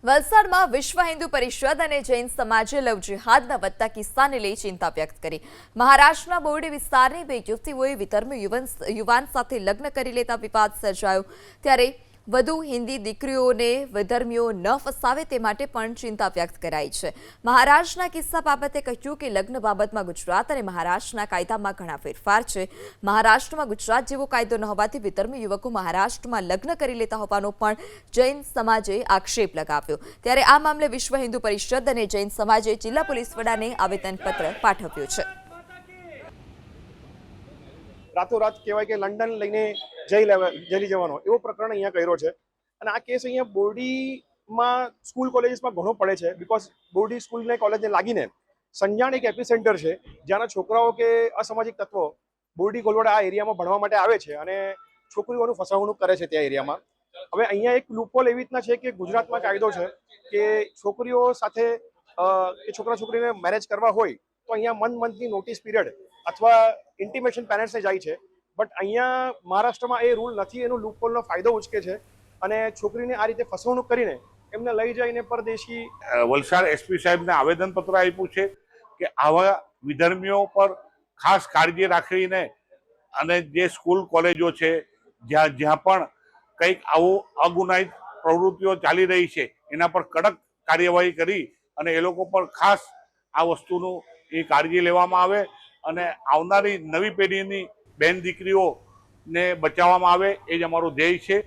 વલસાડમાં વિશ્વ હિન્દુ પરિષદ અને જૈન સમાજે લવ જિહાદના વધતા કિસ્સાને લઈ ચિંતા વ્યક્ત કરી। મહારાષ્ટ્રના બોરડી વિસ્તારની બે યુવતીઓએ વિધર્મી યુવાન સાથે લગ્ન કરી લેતા વિવાદ સર્જાયો, ત્યારે વધુ હિન્દી દીકરીઓને વિધર્મીઓ ન ફસાવે તે માટે પણ ચિંતા વ્યક્ત કરાઈ છે। મહારાષ્ટ્રના કિસ્સા બાબતે કહ્યું કે લગ્ન બાબતમાં ગુજરાત અને મહારાષ્ટ્રના કાયદામાં ઘણા ફેરફાર છે। મહારાષ્ટ્રમાં ગુજરાત જેવો કાયદો ન હોવાથી વિધર્મી યુવકો મહારાષ્ટ્રમાં લગ્ન કરી લેતા હોવાનો પણ જૈન સમાજે આક્ષેપ લગાવ્યો, ત્યારે આ મામલે વિશ્વ હિન્દુ પરિષદ અને જૈન સમાજે જિલ્લા પોલીસ વડાને આવેદનપત્ર પાઠવ્યું છે। રાતોરાત કહેવાય કે લંડન લઈને જઈ જવાનો એવો પ્રકરણ અહીંયા કર્યો છે। અને આ કેસ અહીંયા બોરડીમાં સ્કૂલ કોલેજીસમાં ઘણો પડે છે, બીકોઝ બોરડી સ્કૂલ ને કોલેજને લાગીને સંજાણ એક એપિસેન્ટર છે, જ્યાંના છોકરાઓ કે અસામાજિક તત્વો બોરડી ગોલવાડા આ એરિયામાં ભણવા માટે આવે છે અને છોકરીઓનું ફસાવણું કરે છે ત્યાં એરિયામાં। હવે અહીંયા એક લૂપહોલ એવી રીતના છે કે ગુજરાતમાં કાયદો છે કે છોકરીઓ સાથે છોકરા છોકરીને મેરેજ કરવા હોય તો અહીંયા મંથની નોટિસ પીરિયડ અથવા ઇન્ટિમેશન પેરેન્ટ્સને જાય છે, બટ અહીંયા મહારાષ્ટ્રમાં એ રૂલ નથી। એનું લૂપહોલનો ફાયદો ઉચકે છે અને છોકરીને આ રીતે ફસવણૂક કરીને એમને લઈ જઈને પરદેશી વલસાડ એસપી સાહેબને આવેદનપત્ર આપ્યું છે કે આવા વિધર્મીઓ પર ખાસ કાળજી રાખીને અને જે સ્કૂલ કોલેજો છે જ્યાં પણ કંઈક આવું અગુનાહિત પ્રવૃત્તિઓ ચાલી રહી છે એના પર કડક કાર્યવાહી કરી અને એ લોકો પર ખાસ આ વસ્તુનું એ કાળજી લેવામાં આવે અને આવનારી નવી પેઢીની બેન દીકરીઓને બચાવવામાં આવે, એ જ અમારું ધ્યેય છે।